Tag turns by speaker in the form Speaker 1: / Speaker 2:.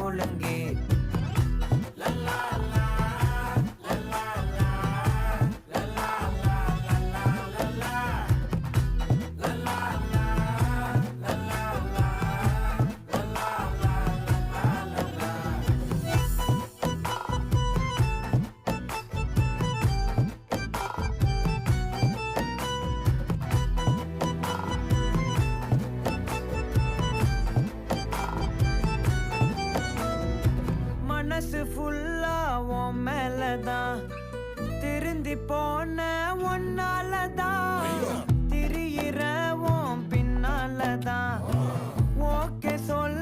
Speaker 1: ஒழுங்கு. மனசு ஃபுல்லா உன் மேலதான், திருந்தி போன ஒன்னாலதான், திரியிற உன் பின்னாலதான். ஓகே சொல்ல